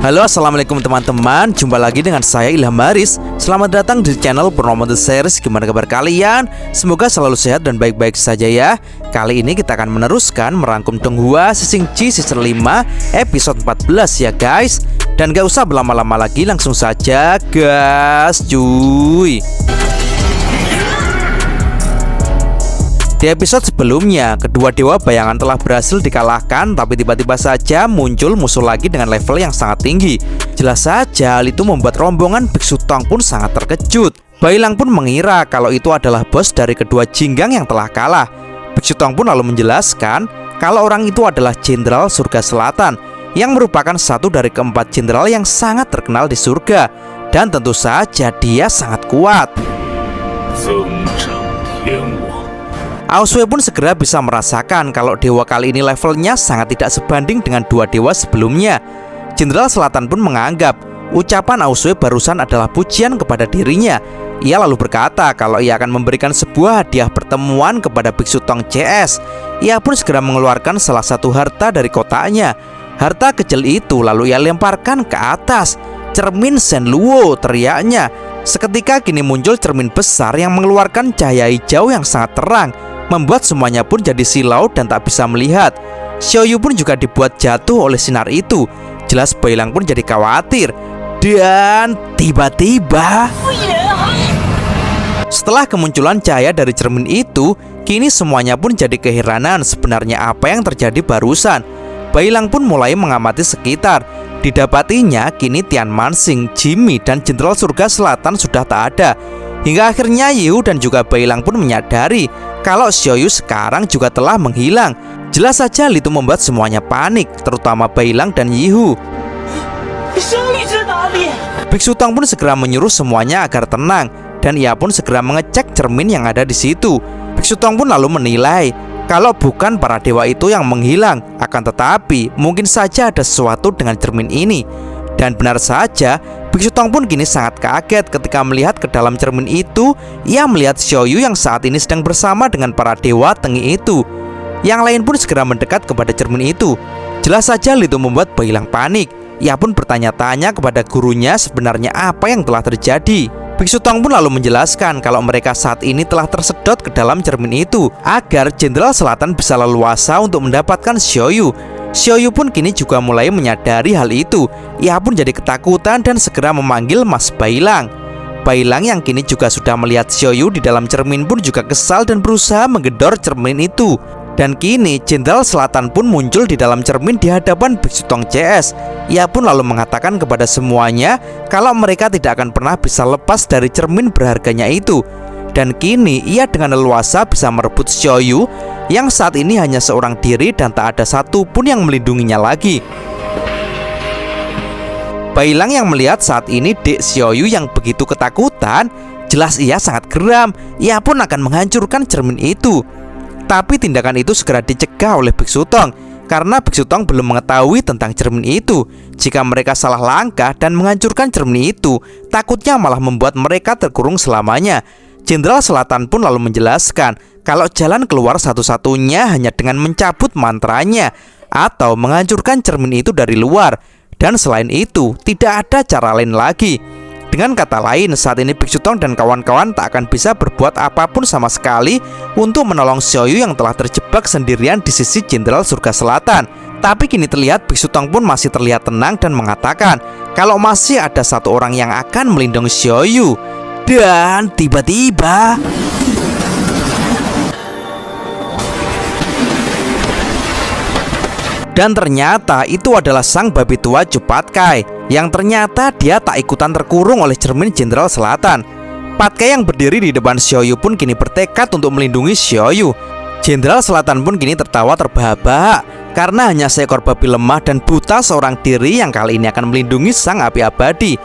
Halo, assalamualaikum teman-teman. Jumpa lagi dengan saya Ilham Haris. Selamat datang di channel Purnomo The Series. Gimana kabar kalian? Semoga selalu sehat dan baik-baik saja ya. Kali ini kita akan meneruskan merangkum Donghua Season G Season 5 episode 14 ya guys. Dan gak usah berlama-lama lagi, langsung saja gas cuy. Di episode sebelumnya, kedua dewa bayangan telah berhasil dikalahkan, tapi tiba-tiba saja muncul musuh lagi dengan level yang sangat tinggi. Jelas saja hal itu membuat rombongan Biksu Tong pun sangat terkejut. Bailang pun mengira kalau itu adalah bos dari kedua Jinggang yang telah kalah. Biksu Tong pun lalu menjelaskan kalau orang itu adalah Jenderal Surga Selatan, yang merupakan satu dari keempat jenderal yang sangat terkenal di surga. Dan tentu saja dia sangat kuat. Aosue pun segera bisa merasakan kalau dewa kali ini levelnya sangat tidak sebanding dengan dua dewa sebelumnya. Jenderal Selatan pun menganggap ucapan Aosue barusan adalah pujian kepada dirinya. Ia lalu berkata kalau ia akan memberikan sebuah hadiah pertemuan kepada Biksu Tong CS. Ia pun segera mengeluarkan salah satu harta dari kotaknya. Harta kecil itu lalu ia lemparkan ke atas. Cermin Shen Luo, teriaknya. Seketika kini muncul cermin besar yang mengeluarkan cahaya hijau yang sangat terang, membuat semuanya pun jadi silau dan tak bisa melihat. Xiaoyu pun juga dibuat jatuh oleh sinar itu. Jelas Bailang pun jadi khawatir. Dan tiba-tiba setelah kemunculan cahaya dari cermin itu, kini semuanya pun jadi keheranan sebenarnya apa yang terjadi barusan. Bailang pun mulai mengamati sekitar. Didapatinya kini Tian Manxing, Jimmy, dan Jenderal Surga Selatan sudah tak ada. Hingga akhirnya Yihu dan juga Bailang pun menyadari kalau Xiaoyu sekarang juga telah menghilang. Jelas saja hal itu membuat semuanya panik, terutama Bailang dan Yihu. Biksu Tong pun segera menyuruh semuanya agar tenang, dan ia pun segera mengecek cermin yang ada di situ. Biksu Tong pun lalu menilai kalau bukan para dewa itu yang menghilang, akan tetapi mungkin saja ada sesuatu dengan cermin ini. Dan benar saja, Biksu Tong pun kini sangat kaget ketika melihat ke dalam cermin itu. Ia melihat Xiaoyu yang saat ini sedang bersama dengan para dewa tengi itu. Yang lain pun segera mendekat kepada cermin itu. Jelas saja hal itu membuat Bailang panik. Ia pun bertanya-tanya kepada gurunya sebenarnya apa yang telah terjadi. Biksu Tong pun lalu menjelaskan kalau mereka saat ini telah tersedot ke dalam cermin itu agar Jenderal Selatan bisa leluasa untuk mendapatkan Xiaoyu. Xiaoyu pun kini juga mulai menyadari hal itu. Ia pun jadi ketakutan dan segera memanggil Mas Bailang. Bailang yang kini juga sudah melihat Xiaoyu di dalam cermin pun juga kesal dan berusaha menggedor cermin itu. Dan kini Jenderal Selatan pun muncul di dalam cermin di hadapan Biksu Tong CS. Ia pun lalu mengatakan kepada semuanya kalau mereka tidak akan pernah bisa lepas dari cermin berharganya itu. Dan kini ia dengan leluasa bisa merebut Xiaoyu yang saat ini hanya seorang diri dan tak ada satu pun yang melindunginya lagi. Bailang yang melihat saat ini Dek Xiaoyu yang begitu ketakutan, jelas ia sangat geram. Ia pun akan menghancurkan cermin itu. Tapi tindakan itu segera dicegah oleh Biksu Tong karena Biksu Tong belum mengetahui tentang cermin itu. Jika mereka salah langkah dan menghancurkan cermin itu, takutnya malah membuat mereka terkurung selamanya. Jenderal Selatan pun lalu menjelaskan kalau jalan keluar satu-satunya hanya dengan mencabut mantranya atau menghancurkan cermin itu dari luar. Dan selain itu, tidak ada cara lain lagi. Dengan kata lain, saat ini Biksu Tong dan kawan-kawan tak akan bisa berbuat apapun sama sekali untuk menolong Xiaoyu yang telah terjebak sendirian di sisi Jenderal Surga Selatan. Tapi kini terlihat Biksu Tong pun masih terlihat tenang dan mengatakan kalau masih ada satu orang yang akan melindungi Xiaoyu. Dan tiba-tiba dan ternyata itu adalah sang babi tua Ju Patkai, yang ternyata dia tak ikutan terkurung oleh cermin Jenderal Selatan. Patkai yang berdiri di depan Xiaoyu pun kini bertekad untuk melindungi Xiaoyu. Jenderal Selatan pun kini tertawa terbahak-bahak karena hanya seekor babi lemah dan buta seorang diri yang kali ini akan melindungi sang api abadi.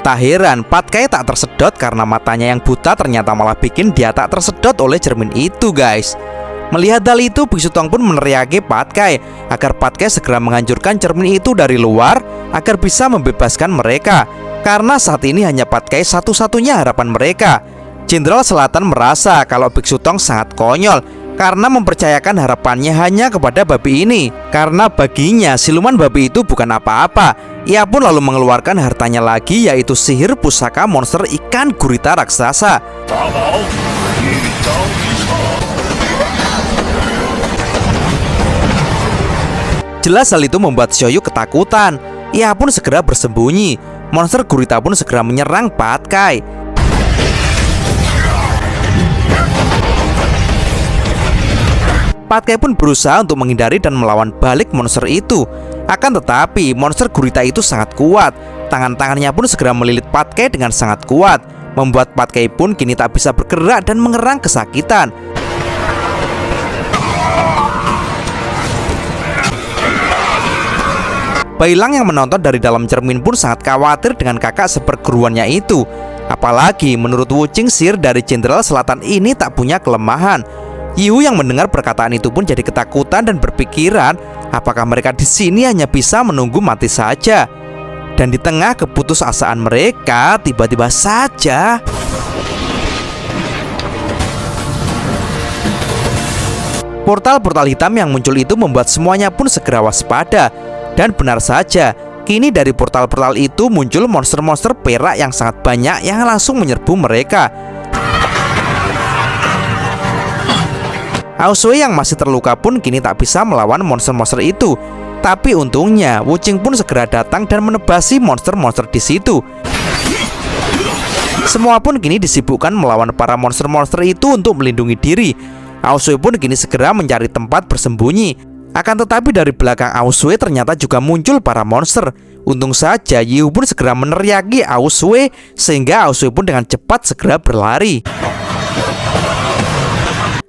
Tak heran Patkai tak tersedot karena matanya yang buta ternyata malah bikin dia tak tersedot oleh cermin itu guys. Melihat hal itu, Biksu Tong pun meneriaki Patkai agar Patkai segera menghancurkan cermin itu dari luar agar bisa membebaskan mereka. Karena saat ini hanya Patkai satu-satunya harapan mereka. Jenderal Selatan merasa kalau Biksu Tong sangat konyol karena mempercayakan harapannya hanya kepada babi ini. Karena baginya siluman babi itu bukan apa-apa. Ia pun lalu mengeluarkan hartanya lagi, yaitu sihir pusaka monster ikan gurita raksasa. Jelas hal itu membuat Xiaoyu ketakutan. Ia pun segera bersembunyi. Monster gurita pun segera menyerang Patkai. Patkai pun berusaha untuk menghindari dan melawan balik monster itu. Akan tetapi monster gurita itu sangat kuat. Tangan-tangannya pun segera melilit Patkai dengan sangat kuat, membuat Patkai pun kini tak bisa bergerak dan mengerang kesakitan. Bailang yang menonton dari dalam cermin pun sangat khawatir dengan kakak seperguruannya itu. Apalagi menurut Wuching, sihir dari Jenderal Selatan ini tak punya kelemahan. Yihu yang mendengar perkataan itu pun jadi ketakutan dan berpikiran, apakah mereka di sini hanya bisa menunggu mati saja. Dan di tengah keputusasaan mereka, tiba-tiba saja portal-portal hitam yang muncul itu membuat semuanya pun segera waspada. Dan benar saja, kini dari portal-portal itu muncul monster-monster perak yang sangat banyak yang langsung menyerbu mereka. Aoswei yang masih terluka pun kini tak bisa melawan monster-monster itu. Tapi untungnya Wuching pun segera datang dan menebasi monster-monster di situ. Semua pun kini disibukkan melawan para monster-monster itu untuk melindungi diri. Aoswei pun kini segera mencari tempat bersembunyi. Akan tetapi dari belakang Aoswei ternyata juga muncul para monster. Untung saja Yihu pun segera meneriaki Aoswei, sehingga Aoswei pun dengan cepat segera berlari.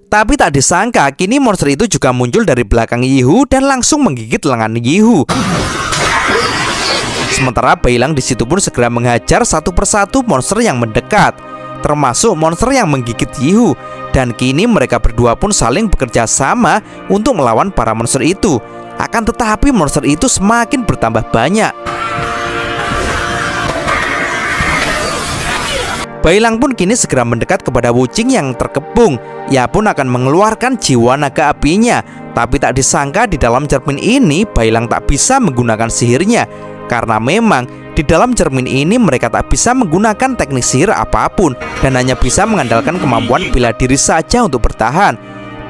Tapi tak disangka kini monster itu juga muncul dari belakang Yihu dan langsung menggigit lengan Yihu. Sementara Bailang di situ pun segera menghajar satu persatu monster yang mendekat, termasuk monster yang menggigit Yihu. Dan kini mereka berdua pun saling bekerja sama untuk melawan para monster itu. Akan tetapi monster itu semakin bertambah banyak. Bailang pun kini segera mendekat kepada Wuching yang terkepung. Ia pun akan mengeluarkan jiwa naga apinya. Tapi tak disangka di dalam cermin ini Bailang tak bisa menggunakan sihirnya. Karena memang di dalam cermin ini mereka tak bisa menggunakan teknik sihir apapun, dan hanya bisa mengandalkan kemampuan bela diri saja untuk bertahan.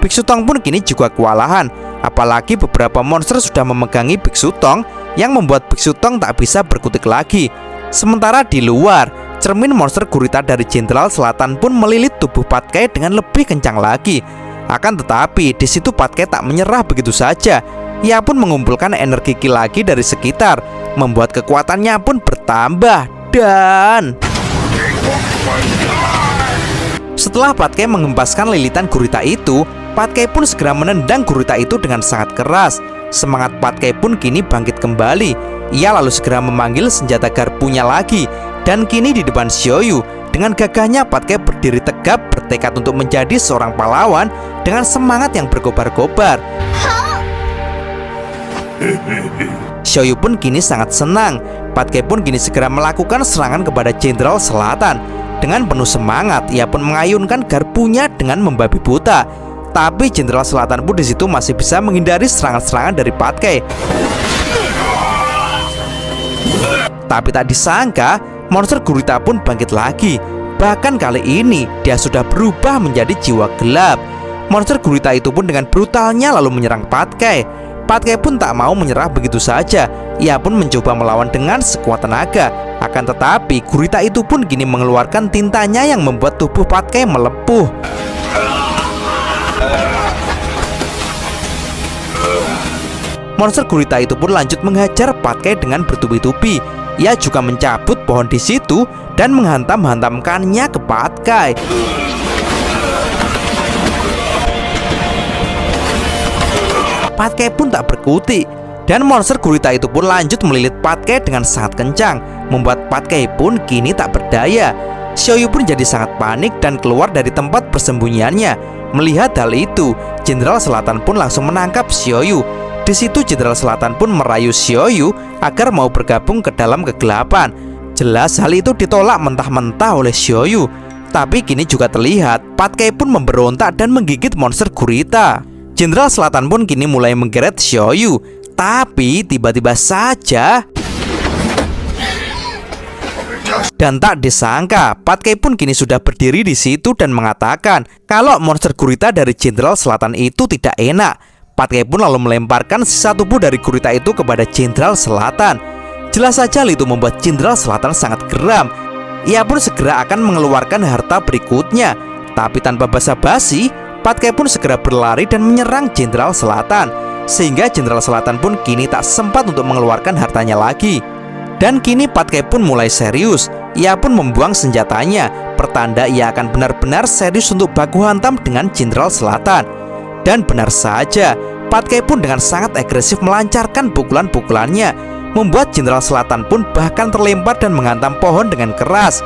Biksu Tong pun kini juga kewalahan. Apalagi beberapa monster sudah memegangi Biksu Tong, yang membuat Biksu Tong tak bisa berkutik lagi. Sementara di luar, cermin monster gurita dari Jenderal Selatan pun melilit tubuh Patkai dengan lebih kencang lagi. Akan tetapi di situ Patkai tak menyerah begitu saja. Ia pun mengumpulkan energi ki lagi dari sekitar, membuat kekuatannya pun bertambah. Dan setelah Patkai mengempaskan lilitan gurita itu, Patkai pun segera menendang gurita itu dengan sangat keras. Semangat Patkai pun kini bangkit kembali. Ia lalu segera memanggil senjata garpunya lagi. Dan kini di depan Xiaoyu, dengan gagahnya Patkai berdiri tegap, bertekad untuk menjadi seorang pahlawan dengan semangat yang berkobar-kobar. Xiaoyu pun kini sangat senang. Patkai pun kini segera melakukan serangan kepada Jenderal Selatan. Dengan penuh semangat, ia pun mengayunkan garpunya dengan membabi buta. Tapi Jenderal Selatan pun di situ masih bisa menghindari serangan-serangan dari Patkai. Tapi tak disangka, monster gurita pun bangkit lagi. Bahkan kali ini dia sudah berubah menjadi jiwa gelap. Monster gurita itu pun dengan brutalnya lalu menyerang Patkai. Patkai pun tak mau menyerah begitu saja. Ia pun mencoba melawan dengan sekuat tenaga. Akan tetapi gurita itu pun kini mengeluarkan tintanya yang membuat tubuh Patkai melepuh. Monster gurita itu pun lanjut menghajar Patkai dengan bertubi-tubi. Ia juga mencabut pohon di situ dan menghantam-hantamkannya ke Patkai. Patkai pun tak berkutik, dan monster gurita itu pun lanjut melilit Patkai dengan sangat kencang, membuat Patkai pun kini tak berdaya. Xiaoyu pun jadi sangat panik dan keluar dari tempat persembunyiannya. Melihat hal itu, Jenderal Selatan pun langsung menangkap Xiaoyu. Di situ Jenderal Selatan pun merayu Xiaoyu agar mau bergabung ke dalam kegelapan. Jelas hal itu ditolak mentah-mentah oleh Xiaoyu. Tapi kini juga terlihat Patkai pun memberontak dan menggigit monster gurita. Jenderal Selatan pun kini mulai menggeret Xiaoyu. Tapi tiba-tiba saja Dan tak disangka, Patkai pun kini sudah berdiri di situ dan mengatakan kalau monster gurita dari Jenderal Selatan itu tidak enak. Patkai pun lalu melemparkan sisa tubuh dari gurita itu kepada Jenderal Selatan. Jelas saja hal itu membuat Jenderal Selatan sangat geram. Ia pun segera akan mengeluarkan harta berikutnya. Tapi tanpa basa-basi, Patkai pun segera berlari dan menyerang Jenderal Selatan. Sehingga Jenderal Selatan pun kini tak sempat untuk mengeluarkan hartanya lagi. Dan kini Patkai pun mulai serius. Ia pun membuang senjatanya, pertanda ia akan benar-benar serius untuk baku hantam dengan Jenderal Selatan. Dan benar saja, Patkai pun dengan sangat agresif melancarkan pukulan-pukulannya, membuat Jenderal Selatan pun bahkan terlempar dan menghantam pohon dengan keras.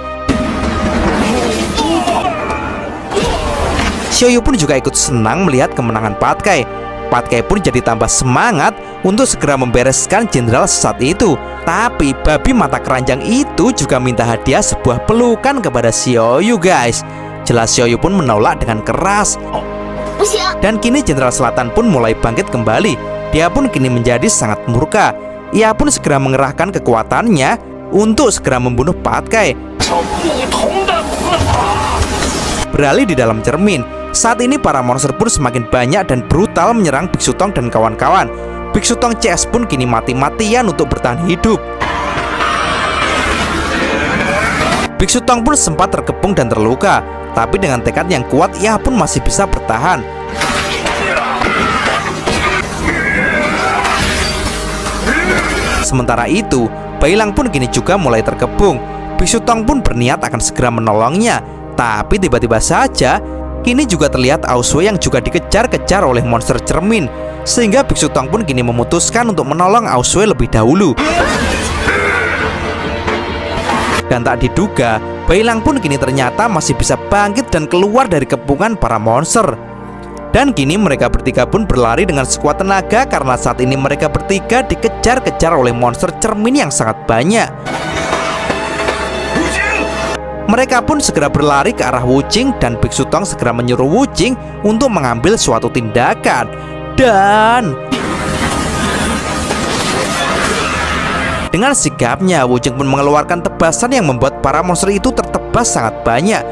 Xiaoyu pun juga ikut senang melihat kemenangan Patkai. Patkai pun jadi tambah semangat untuk segera membereskan jenderal sesat itu. Tapi babi mata keranjang itu juga minta hadiah sebuah pelukan kepada Xiaoyu, guys. Jelas Xiaoyu pun menolak dengan keras. Dan kini Jenderal Selatan pun mulai bangkit kembali. Dia pun kini menjadi sangat murka. Ia pun segera mengerahkan kekuatannya untuk segera membunuh Patkai. Beralih di dalam cermin, saat ini para monster pun semakin banyak dan brutal menyerang Biksu Tong dan kawan-kawan. Biksu Tong CS pun kini mati-matian untuk bertahan hidup. Biksu Tong pun sempat terkepung dan terluka, tapi dengan tekad yang kuat ia pun masih bisa bertahan. Sementara itu, Bailang pun kini juga mulai terkepung. Biksu Tong pun berniat akan segera menolongnya, tapi tiba-tiba saja kini juga terlihat Aosway yang juga dikejar-kejar oleh monster cermin, sehingga Biksu Tong pun kini memutuskan untuk menolong Aosway lebih dahulu. Dan tak diduga, Bailang pun kini ternyata masih bisa bangkit dan keluar dari kepungan para monster. Dan kini mereka bertiga pun berlari dengan sekuat tenaga karena saat ini mereka bertiga dikejar-kejar oleh monster cermin yang sangat banyak. Mereka pun segera berlari ke arah Wuching dan Biksu Tong segera menyuruh Wuching untuk mengambil suatu tindakan. Dan dengan sigapnya, Wuching pun mengeluarkan tebasan yang membuat para monster itu tertebas sangat banyak.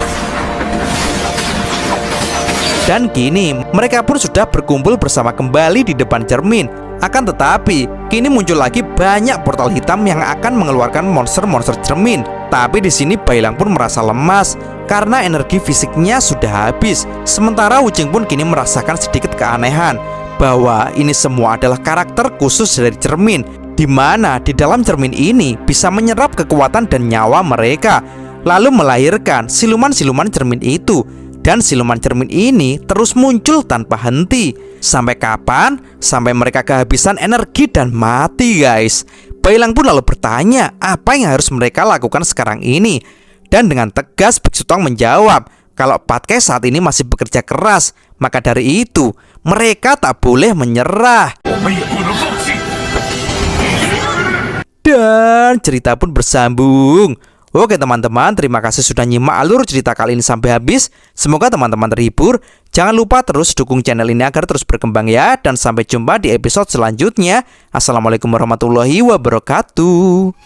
Dan kini mereka pun sudah berkumpul bersama kembali di depan cermin. Akan tetapi kini muncul lagi banyak portal hitam yang akan mengeluarkan monster-monster cermin. Tapi di sini Bailang pun merasa lemas karena energi fisiknya sudah habis. Sementara Wuching pun kini merasakan sedikit keanehan bahwa ini semua adalah karakter khusus dari cermin, di mana di dalam cermin ini bisa menyerap kekuatan dan nyawa mereka, lalu melahirkan siluman-siluman cermin itu. Dan siluman cermin ini terus muncul tanpa henti. Sampai kapan? Sampai mereka kehabisan energi dan mati, guys. Bailang pun lalu bertanya apa yang harus mereka lakukan sekarang ini. Dan dengan tegas Biksu Tong menjawab kalau Patkai saat ini masih bekerja keras, maka dari itu mereka tak boleh menyerah. Dan cerita pun bersambung. Oke teman-teman, terima kasih sudah nyimak alur cerita kali ini sampai habis. Semoga teman-teman terhibur. Jangan lupa terus dukung channel ini agar terus berkembang ya. Dan sampai jumpa di episode selanjutnya. Assalamualaikum warahmatullahi wabarakatuh.